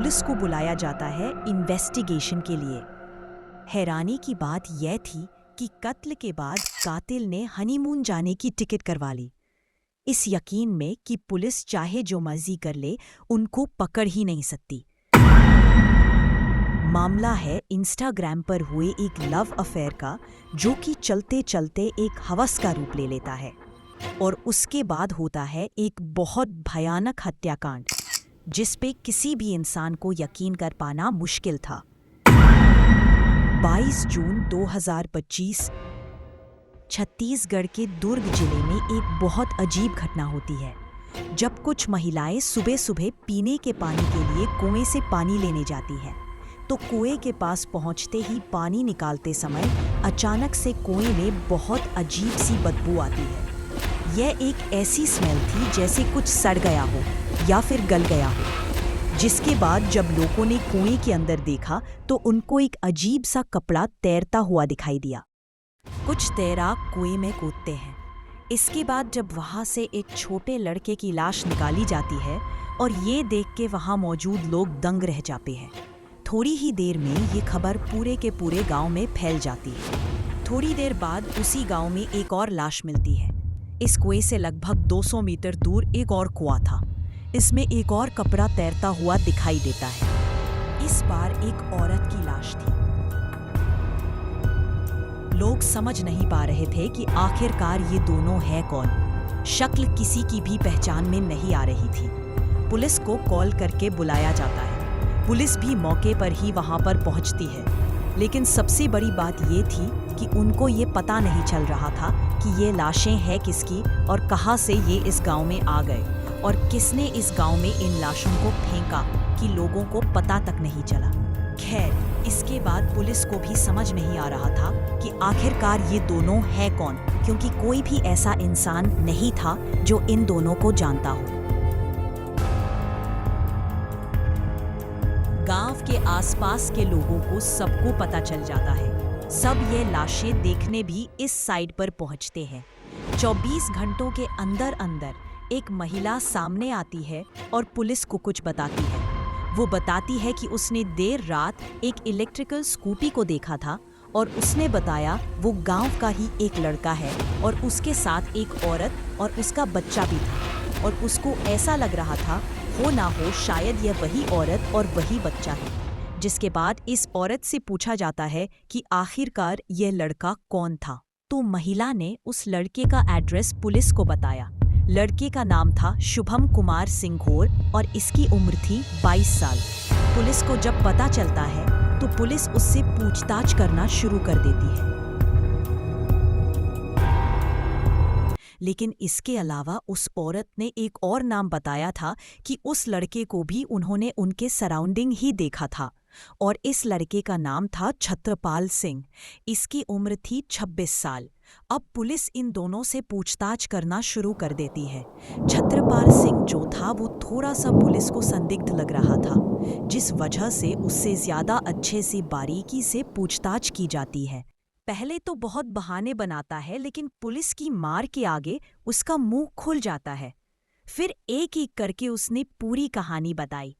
Police को बुलाया जाता है इन्वेस्टिगेशन के लिए। हैरानी की बात यह थी कि कत्ल के बाद कातिल ने हनीमून जाने की टिकट करवा ली, इस यकीन में कि पुलिस चाहे जो मर्जी कर ले, उनको पकड़ ही नहीं सकती। मामला है इंस्टाग्राम पर हुए एक लव अफेयर का, जो कि चलते चलते एक हवस का रूप ले लेता है और उसके बाद होता है एक बहुत भयानक हत्याकांड, जिस पे किसी भी इंसान को यकीन कर पाना मुश्किल था। 22 जून 2025 छत्तीसगढ़ के दुर्ग जिले में एक बहुत अजीब घटना होती है, जब कुछ महिलाएं सुबह सुबह पीने के पानी के लिए कुएं से पानी लेने जाती हैं, तो कुएं के पास पहुंचते ही पानी निकालते समय अचानक से कुएं में बहुत अजीब सी बदबू आती है। यह एक ऐसी स्मेल थी जैसे कुछ सड़ गया हो या फिर गल गया हो, जिसके बाद जब लोगों ने कुएं के अंदर देखा तो उनको एक अजीब सा कपड़ा तैरता हुआ दिखाई दिया। कुछ तैराक कुएं में कूदते हैं। इसके बाद जब वहां से एक छोटे लड़के की लाश निकाली जाती है और ये देख के वहां मौजूद लोग दंग रह जाते हैं। थोड़ी ही देर में ये खबर पूरे के पूरे गांव में फैल जाती है। थोड़ी देर बाद उसी गांव में एक और लाश मिलती है। इस कुएं से लगभग 200 मीटर दूर एक और कुआं था। इसमें एक और कपड़ा तैरता हुआ दिखाई देता है। इस बार एक औरत की लाश थी। लोग समझ नहीं पा रहे थे कि आखिरकार ये दोनों है कौन। शक्ल किसी की भी पहचान में नहीं आ रही थी। पुलिस को कॉल करके बुलाया जाता है। पुलिस भी मौके पर ही वहां पर पहुंचती है, लेकिन सबसे बड़ी बात ये थी कि उनको ये पता नहीं चल रहा था कि ये लाशें हैं किसकी और कहां से ये इस गांव में आ गए और किसने इस गांव में इन लाशों को फेंका कि लोगों को पता तक नहीं चला। खैर, इसके बाद पुलिस को भी समझ नहीं आ रहा था कि आखिरकार ये दोनों है कौन, क्योंकि कोई भी ऐसा इंसान नहीं था जो इन दोनों को जानता हो। गांव के आसपास के लोगों को सबको पता चल जाता है। सब ये लाशें देखने भी इस साइड पर पहुंचते हैं। 24 घंटों के अंदर अंदर एक महिला सामने आती है और पुलिस को कुछ बताती है। वो बताती है कि उसने देर रात एक इलेक्ट्रिकल स्कूटी को देखा था और उसने बताया वो गांव का ही एक लड़का है और उसके साथ एक औरत और उसका बच्चा भी था, और उसको ऐसा लग रहा था हो ना हो शायद यह वही औरत और वही बच्चा है। जिसके बाद इस औरत से पूछा जाता है कि आखिरकार यह लड़का कौन था। तो महिला ने उस लड़के का एड्रेस पुलिस को बताया। लड़के का नाम था शुभम कुमार सिंघोर और इसकी उम्र थी 22 साल। पुलिस को जब पता चलता है तो पुलिस उससे पूछताछ करना शुरू कर देती है। लेकिन इसके अलावा उस औरत ने एक और नाम बताया था कि उस लड़के को भी उन्होंने उनके सराउंडिंग ही देखा था, और इस लड़के का नाम था छत्रपाल सिंह। इसकी उम्र थी 26 साल। अब पुलिस इन दोनों से पूछताछ करना शुरू कर देती है। छत्रपाल सिंह जो था वो थोड़ा सा पुलिस को संदिग्ध लग रहा था, जिस वजह से उससे ज्यादा अच्छे से बारीकी से पूछताछ की जाती है। पहले तो बहुत बहाने बनाता है, लेकिन पुलिस की मार के आगे उसका मुंह खुल जाता है। फिर एक एक करके उसने पूरी कहानी बताई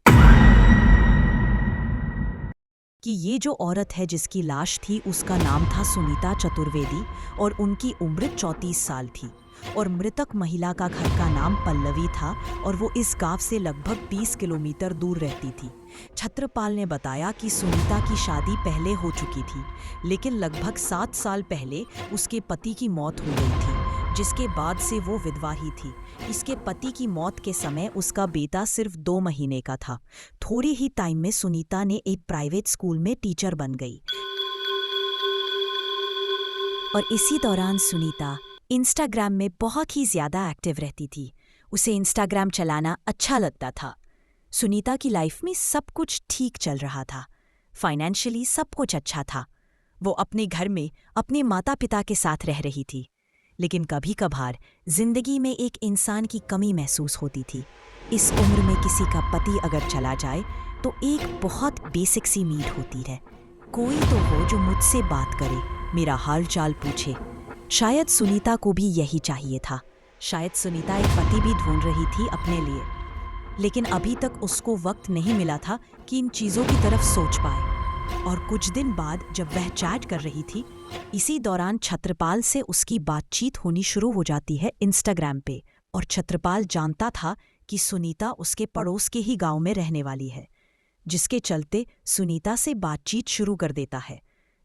कि ये जो औरत है जिसकी लाश थी उसका नाम था सुनीता चतुर्वेदी और उनकी उम्र 34 साल थी, और मृतक महिला का घर का नाम पल्लवी था और वो इस गांव से लगभग 20 किलोमीटर दूर रहती थी। छत्रपाल ने बताया कि सुनीता की शादी पहले हो चुकी थी, लेकिन लगभग 7 साल पहले उसके पति की मौत हो गई थी, जिसके बाद से वो विधवा ही थी। इसके पति की मौत के समय उसका बेटा सिर्फ 2 महीने का था। थोड़ी ही टाइम में सुनीता ने एक प्राइवेट स्कूल में टीचर बन गई, और इसी दौरान सुनीता इंस्टाग्राम में बहुत ही ज्यादा एक्टिव रहती थी। उसे इंस्टाग्राम चलाना अच्छा लगता था। सुनीता की लाइफ में सब कुछ ठीक चल रहा था। फाइनेंशियली सब कुछ अच्छा था। वो अपने घर में अपने माता पिता के साथ रह रही थी, लेकिन कभी कभार जिंदगी में एक इंसान की कमी महसूस होती थी। इस उम्र में किसी का पति अगर चला जाए तो एक बहुत बेसिक सी नीड होती है, कोई तो हो जो मुझसे बात करे, मेरा हाल चाल पूछे। शायद सुनीता को भी यही चाहिए था। शायद सुनीता एक पति भी ढूंढ रही थी अपने लिए। लेकिन अभी तक उसको वक्त नहीं मिला था कि इन चीज़ों की तरफ सोच पाए। और कुछ दिन बाद जब वह चैट कर रही थी, इसी दौरान छत्रपाल से उसकी बातचीत होनी शुरू हो जाती है इंस्टाग्राम पे। और छत्रपाल जानता था कि सुनीता उसके पड़ोस के ही गांव में रहने वाली है, जिसके चलते सुनीता से बातचीत शुरू कर देता है।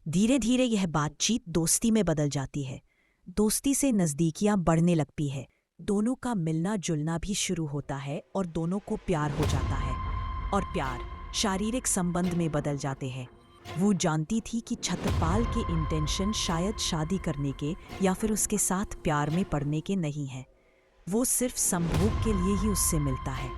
धीरे धीरे यह बातचीत दोस्ती में बदल जाती है। दोस्ती से नज़दीकियां बढ़ने लगती है। दोनों का मिलना जुलना भी शुरू होता है और दोनों को प्यार हो जाता है। और प्यार शारीरिक संबंध में बदल जाते हैं। वो जानती थी कि छत्रपाल के इंटेंशन शायद शादी करने के या फिर उसके साथ प्यार में पड़ने के नहीं हैं। वो सिर्फ संभोग के लिए ही उससे मिलता है।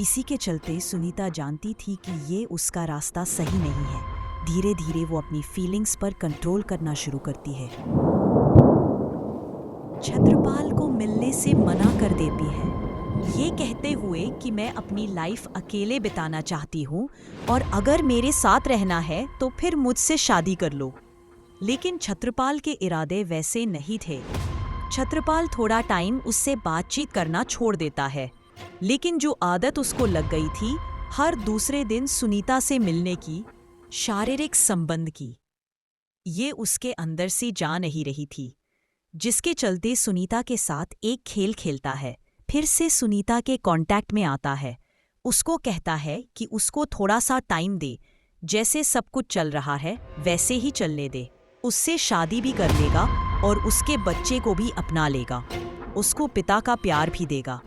इसी के चलते सुनीता जानती थी कि ये उसका रास्ता सही नहीं है। धीरे धीरे वो अपनी फीलिंग्स पर कंट्रोल करना शुरू करती है। छत्रपाल को मिलने से मना कर देती है, ये कहते हुए कि मैं अपनी लाइफ अकेले बिताना चाहती हूँ और अगर मेरे साथ रहना है तो फिर मुझसे शादी कर लो। लेकिन छत्रपाल के इरादे वैसे नहीं थे। छत्रपाल थोड़ा टाइम उससे बातचीत करना छोड़ देता है, लेकिन जो आदत उसको लग गई थी हर दूसरे दिन सुनीता से मिलने की, शारीरिक संबंध की, ये उसके अंदर से जा नहीं रही थी। जिसके चलते सुनीता के साथ एक खेल खेलता है। फिर से सुनीता के कांटेक्ट में आता है। उसको कहता है कि उसको थोड़ा सा टाइम दे, जैसे सब कुछ चल रहा है वैसे ही चलने दे। उससे शादी भी कर लेगा और उसके बच्चे को भी अपना लेगा। उसको पिता का प्यार भी देगा।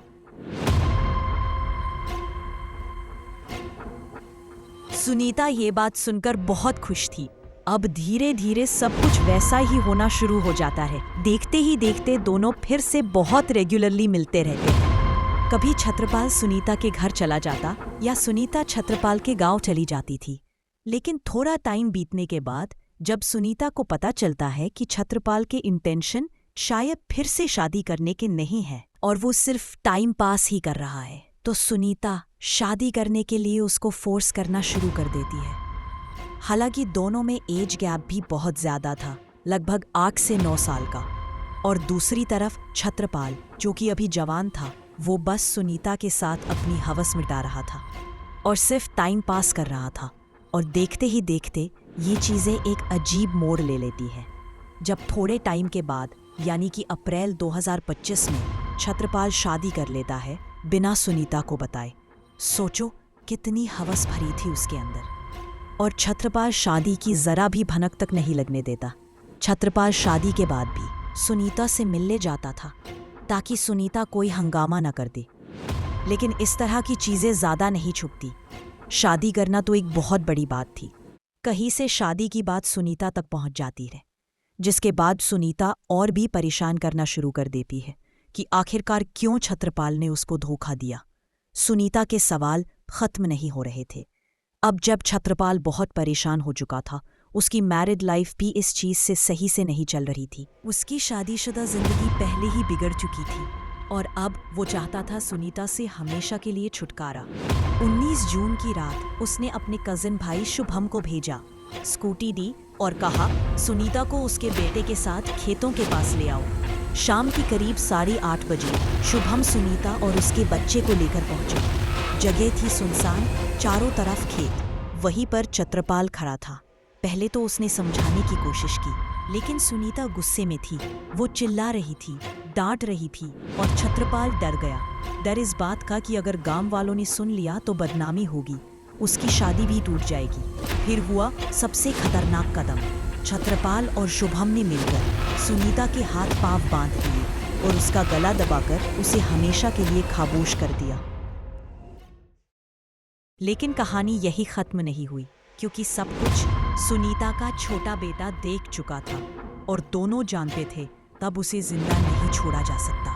सुनीता ये बात सुनकर बहुत खुश थी। अब धीरे धीरे सब कुछ वैसा ही होना शुरू हो जाता है। देखते ही देखते दोनों फिर से बहुत रेगुलरली मिलते रहते हैं। कभी छत्रपाल सुनीता के घर चला जाता या सुनीता छत्रपाल के गांव चली जाती थी। लेकिन थोड़ा टाइम बीतने के बाद जब सुनीता को पता चलता है कि छत्रपाल के इंटेंशन शायद फिर से शादी करने के नहीं है और वो सिर्फ टाइम पास ही कर रहा है, तो सुनीता शादी करने के लिए उसको फोर्स करना शुरू कर देती है। हालांकि दोनों में एज गैप भी बहुत ज्यादा था, लगभग 8 से 9 साल का। और दूसरी तरफ छत्रपाल, जो कि अभी जवान था, वो बस सुनीता के साथ अपनी हवस मिटा रहा था और सिर्फ टाइम पास कर रहा था। और देखते ही देखते ये चीज़ें एक अजीब मोड़ ले लेती है। जब थोड़े टाइम के बाद यानी कि अप्रैल 2025 में छत्रपाल शादी कर लेता है बिना सुनीता को बताए। सोचो कितनी हवस भरी थी उसके अंदर। और छत्रपाल शादी की जरा भी भनक तक नहीं लगने देता। छत्रपाल शादी के बाद भी सुनीता से मिलने जाता था ताकि सुनीता कोई हंगामा न कर दे। लेकिन इस तरह की चीजें ज्यादा नहीं छुपती। शादी करना तो एक बहुत बड़ी बात थी। कहीं से शादी की बात सुनीता तक पहुंच जाती है, जिसके बाद सुनीता और भी परेशान करना शुरू कर देती है कि आखिरकार क्यों छत्रपाल ने उसको धोखा दिया। सुनीता के सवाल खत्म नहीं हो रहे थे। अब जब छत्रपाल बहुत परेशान हो चुका था, उसकी मैरिड लाइफ भी इस चीज से सही से नहीं चल रही थी। उसकी शादीशुदा जिंदगी पहले ही बिगड़ चुकी थी और अब वो चाहता था सुनीता से हमेशा के लिए छुटकारा। 19 जून की रात उसने अपने कजिन भाई शुभम को भेजा, स्कूटी दी और कहा सुनीता को उसके बेटे के साथ खेतों के पास ले आओ। शाम की करीब 8:30 बजे शुभम सुनीता और उसके बच्चे को लेकर पहुंचे। जगह थी सुनसान, चारों तरफ खेत। वहीं पर छत्रपाल खड़ा था। पहले तो उसने समझाने की कोशिश की, लेकिन सुनीता गुस्से में थी। वो चिल्ला रही थी, डांट रही थी और छत्रपाल डर गया। डर इस बात का कि अगर गांव वालों ने सुन लिया तो बदनामी होगी, उसकी शादी भी टूट जाएगी। फिर हुआ सबसे खतरनाक कदम। छत्रपाल और शुभम ने मिलकर सुनीता के हाथ पांव बांध दिए और उसका गला दबाकर उसे हमेशा के लिए खामोश कर दिया। लेकिन कहानी यही खत्म नहीं हुई, क्योंकि सब कुछ सुनीता का छोटा बेटा देख चुका था और दोनों जानते थे तब उसे जिंदा नहीं छोड़ा जा सकता।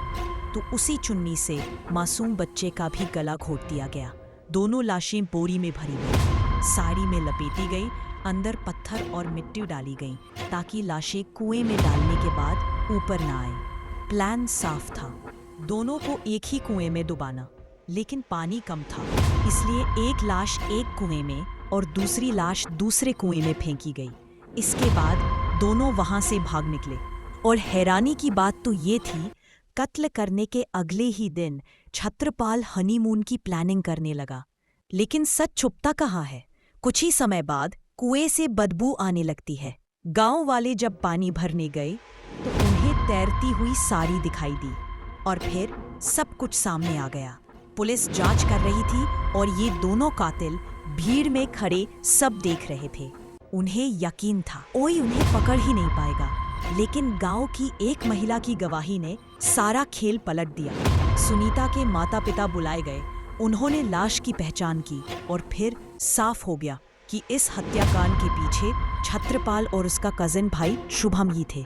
तो उसी चुन्नी से मासूम बच्चे का भी गला घोट दिया गया। दोनों लाशें बोरी में भरी गई, साड़ी में लपेटी गई, अंदर पत्थर और मिट्टी डाली गई ताकि लाशें कुएं में डालने के बाद ऊपर ना आए। प्लान साफ था, दोनों को एक ही कुएं में डुबाना, लेकिन पानी कम था, इसलिए एक लाश एक कुएं में और दूसरी लाश दूसरे कुएं में फेंकी गई। इसके बाद दोनों वहां से भाग निकले और हैरानी की बात तो ये थी, कत्ल करने के अगले ही दिन छत्रपाल हनीमून की प्लानिंग करने लगा। लेकिन सच छुपता कहाँ है? कुछ ही समय बाद कुएं से बदबू आने लगती है। गांव वाले जब पानी भरने गए तो उन्हें तैरती हुई सारी दिखाई दी और फिर सब कुछ सामने आ गया। पुलिस जांच कर रही थी और ये दोनों कातिल भीड़ में खड़े सब देख रहे थे। उन्हें यकीन था कोई उन्हें पकड़ ही नहीं पाएगा। लेकिन गांव की एक महिला की गवाही ने सारा खेल पलट दिया। सुनीता के माता पिता बुलाए गए। उन्होंने लाश की पहचान की और फिर साफ हो गया कि इस हत्याकांड के पीछे छत्रपाल और उसका कजिन भाई शुभम ही थे।